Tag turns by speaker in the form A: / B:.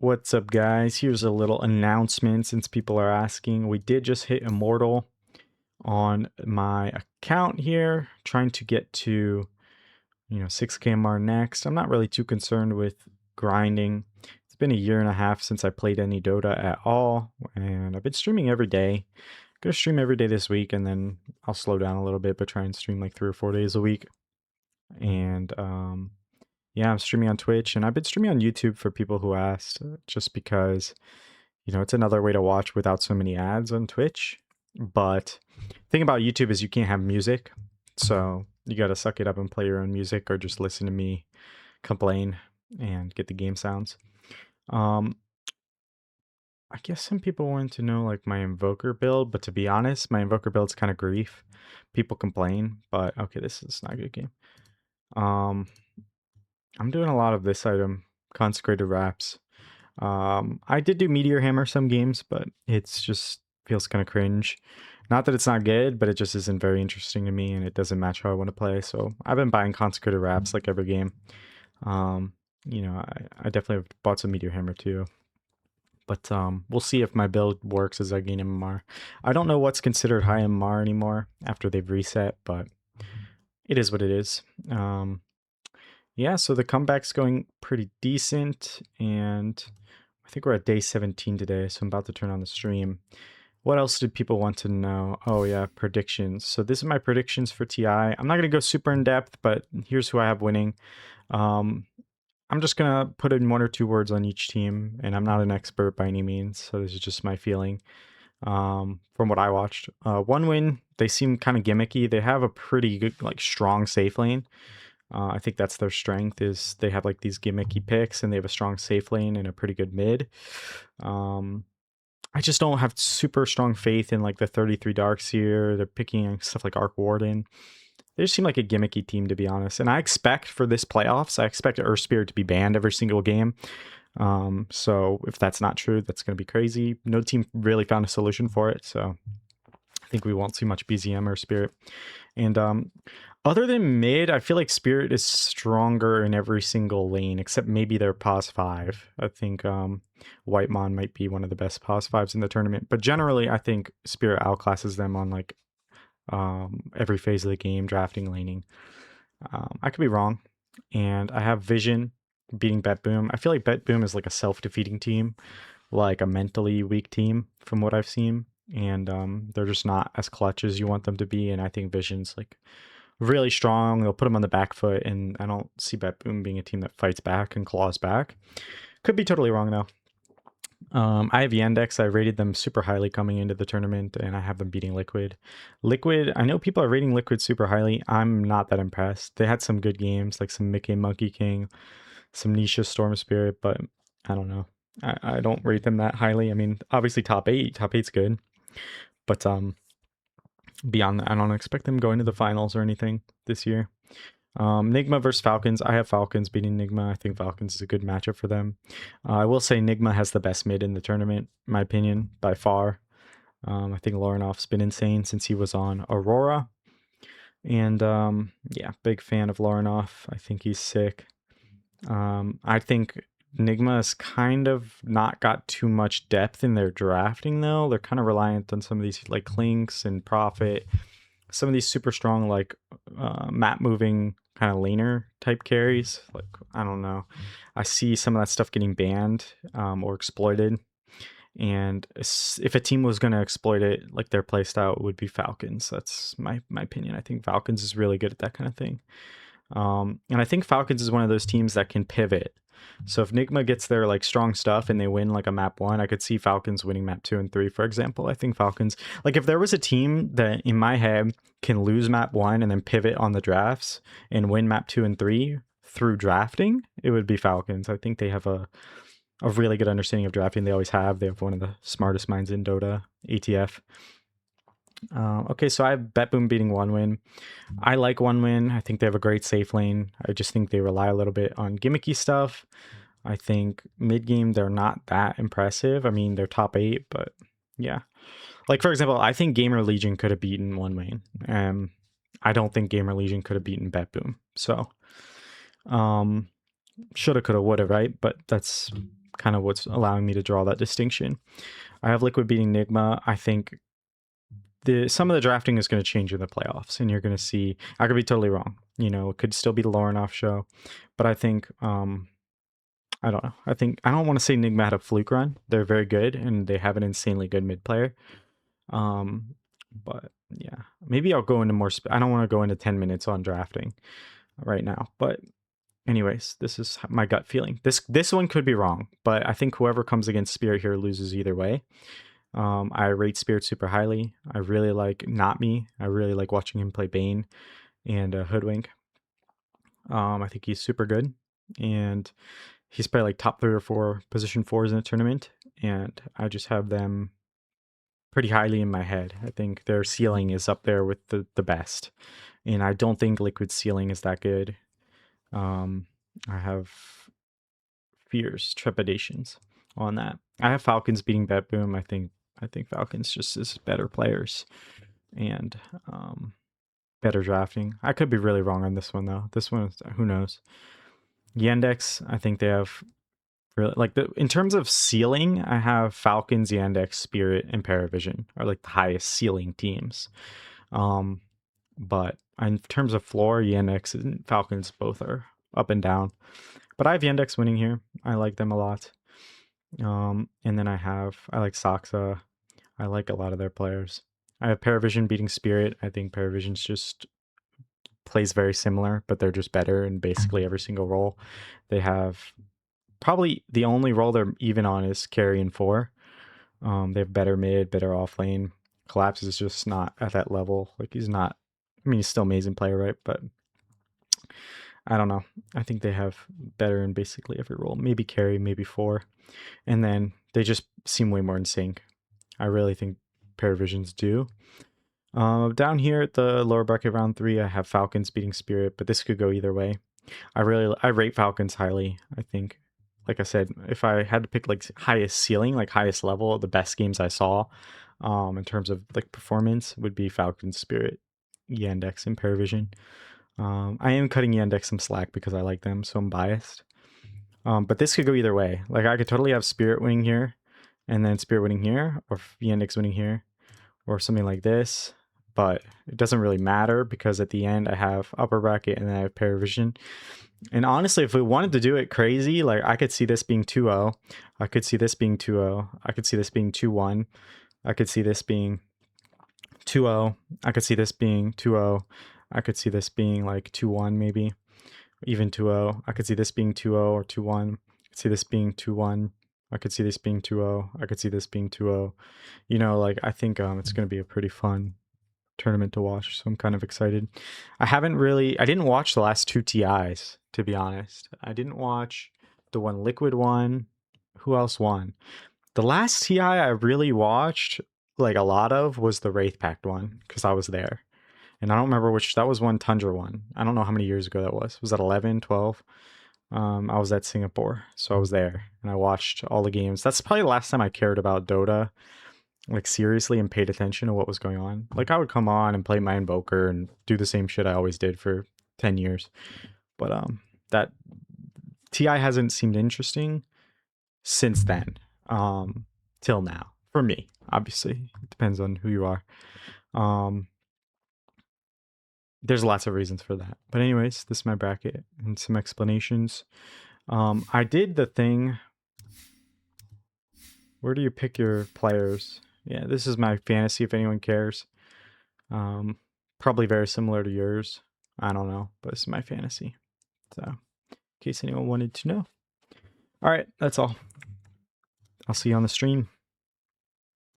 A: What's up, guys? Here's a little announcement since people are asking. We did just hit Immortal on my account here, trying to get to, 6K MR next. I'm not really too concerned with grinding. It's been a year and a half since I played any Dota at all, and I've been streaming every day. Gonna stream every day this week, and then I'll slow down a little bit, but try and stream like 3 or 4 days a week. And yeah, I'm streaming on Twitch, and I've been streaming on YouTube for people who asked, just because it's another way to watch without so many ads on Twitch. But the thing about YouTube is you can't have music, so you got to suck it up and play your own music, or just listen to me complain and get the game sounds. Um, I guess some people wanted to know like my Invoker build, but to be honest, my Invoker build's kind of grief. People complain, but okay, this is not a good game. I'm doing a lot of this item, Consecrated Wraps. I did do Meteor Hammer some games, but it's just feels kind of cringe. Not that it's not good, but it just isn't very interesting to me, and it doesn't match how I want to play. So I've been buying Consecrated Wraps like every game. I definitely have bought some Meteor Hammer too. But we'll see if my build works as I gain MMR. I don't know what's considered high MMR anymore after they've reset, but it is what it is. Yeah, so the comeback's going pretty decent, and I think we're at day 17 today, so I'm about to turn on the stream. What else did people want to know? Oh yeah, predictions. So this is my predictions for TI. I'm not going to go super in depth, but here's who I have winning. I'm just going to put in 1 or 2 words on each team, and I'm not an expert by any means, so this is just my feeling from what I watched. 1 win, they seem kind of gimmicky. They have a pretty good, like, strong safe lane. I think that's their strength, is they have like these gimmicky picks, and they have a strong safe lane and a pretty good mid. I just don't have super strong faith in like the 33 Darks here. They're picking stuff like Arc Warden. They just seem like a gimmicky team, to be honest. And I expect for this playoffs, I expect Earth Spirit to be banned every single game. So if that's not true, that's going to be crazy. No team really found a solution for it, so I think we won't see much BZM or Spirit. And other than mid, I feel like Spirit is stronger in every single lane, except maybe their pos 5. I think Whitemon might be one of the best pos 5s in the tournament. But generally, I think Spirit outclasses them on like every phase of the game, drafting, laning. I could be wrong. And I have Vision beating Bet Boom. I feel like Bet Boom is like a self-defeating team, like a mentally weak team from what I've seen. And they're just not as clutch as you want them to be. And I think Vision's like really strong. They'll put them on the back foot, and I don't see Bet Boom being a team that fights back and claws back. Could be totally wrong though. I have Yandex. I rated them super highly coming into the tournament, and I have them beating Liquid. Liquid, I know people are rating Liquid super highly. I'm not that impressed. They had some good games, like some Mickey Monkey King, some Nisha Storm Spirit, but I don't know. I don't rate them that highly. I mean, obviously top 8. Top 8's good. But beyond that, I don't expect them going to the finals or anything this year. Nigma versus Falcons. I have Falcons beating Nigma. I think Falcons is a good matchup for them. I will say Nigma has the best mid in the tournament, in my opinion, by far. I think Lorenoff's been insane since he was on Aurora. And yeah, big fan of Lorenoff. I think he's sick. I think Nigma has kind of not got too much depth in their drafting, though. They're kind of reliant on some of these like Clinks and Prophet, some of these super strong like map moving kind of laner type carries. Like, I don't know, I see some of that stuff getting banned or exploited. And if a team was going to exploit it, like their playstyle, it would be Falcons. That's my opinion. I think Falcons is really good at that kind of thing. And I think Falcons is one of those teams that can pivot. So if Nigma gets their like strong stuff and they win like a map 1, I could see Falcons winning map 2 and 3, for example. I think Falcons, like if there was a team that in my head can lose map 1 and then pivot on the drafts and win map 2 and 3 through drafting, it would be Falcons. I think they have a really good understanding of drafting. They always have. They have one of the smartest minds in Dota, ATF. Okay, so I have Bet Boom beating 1-win. I like 1-win. I think they have a great safe lane. I just think they rely a little bit on gimmicky stuff. I think mid-game, they're not that impressive. I mean, they're top 8, but yeah. Like, for example, I think Gamer Legion could have beaten 1-win. I don't think Gamer Legion could have beaten Bet Boom. So, shoulda, coulda, woulda, right? But that's kind of what's allowing me to draw that distinction. I have Liquid beating Nigma. I think some of the drafting is going to change in the playoffs, and you're going to see. I could be totally wrong. It could still be the Lorenoff show, but I think I don't know. I don't want to say Nigma had a fluke run. They're very good, and they have an insanely good mid player. But yeah, maybe I'll go into more. I don't want to go into 10 minutes on drafting right now, but anyways, this is my gut feeling. This one could be wrong, but I think whoever comes against Spirit here loses either way. I rate Spirit super highly. I really like Not Me. I really like watching him play Bane and Hoodwink. I think he's super good, and he's probably like top 3 or 4 position 4s in a tournament, and I just have them pretty highly in my head. I think their ceiling is up there with the best, and I don't think Liquid's ceiling is that good. I have fears, trepidations on that. I have Falcons beating Bet Boom. I think Falcons just is better players and better drafting. I could be really wrong on this one though. This one, who knows? Yandex, I think they have really like in terms of ceiling, I have Falcons, Yandex, Spirit, and Paravision are like the highest ceiling teams. But in terms of floor, Yandex and Falcons both are up and down. But I have Yandex winning here. I like them a lot. And then I like Saxa. I like a lot of their players. I have Paravision beating Spirit. I think Paravision's just plays very similar, but they're just better in basically every single role. They have probably the only role they're even on is carry and 4. They have better mid, better off lane. Collapse is just not at that level. Like he's not. I mean, he's still an amazing player, right? But I don't know. I think they have better in basically every role. Maybe carry, maybe 4. And then they just seem way more in sync. I really think Paravisions do. Down here at the lower bracket round 3, I have Falcons beating Spirit, but this could go either way. I rate Falcons highly. I think, like I said, if I had to pick like highest ceiling, like highest level, the best games I saw in terms of like performance would be Falcons, Spirit, Yandex, and Paravision. I am cutting Yandex some slack because I like them, so I'm biased. But this could go either way. Like I could totally have Spirit winning here, and then Spirit winning here, or Yandex winning here, or something like this. But it doesn't really matter because at the end I have upper bracket and then I have Paravision. And honestly, if we wanted to do it crazy, like I could see this being 2-0. I could see this being 2-0. I could see this being 2-1. I could see this being 2-0. I could see this being 2-0. I could see this being like 2-1 maybe. Even 2-0. I could see this being 2-0 or 2-1. I could see this being 2-1. I could see this being 2-0. I could see this being 2-0. Like I think it's going to be a pretty fun tournament to watch, so I'm kind of excited. I didn't watch the last 2 TIs, to be honest. I didn't watch the one Liquid won. Who else won? The last TI I really watched like a lot of was the Wraith Pact one because I was there. And I don't remember which, that was one Tundra one. I don't know how many years ago that was. Was that 11, 12? I was at Singapore, so I was there and I watched all the games. That's probably the last time I cared about Dota like seriously and paid attention to what was going on. Like I would come on and play my Invoker and do the same shit I always did for 10 years. But that TI hasn't seemed interesting since then till now for me. Obviously, it depends on who you are. There's lots of reasons for that. But anyways, this is my bracket and some explanations. I did the thing. Where do you pick your players? Yeah, this is my fantasy if anyone cares. Probably very similar to yours. I don't know, but this is my fantasy. So, in case anyone wanted to know. All right, that's all. I'll see you on the stream.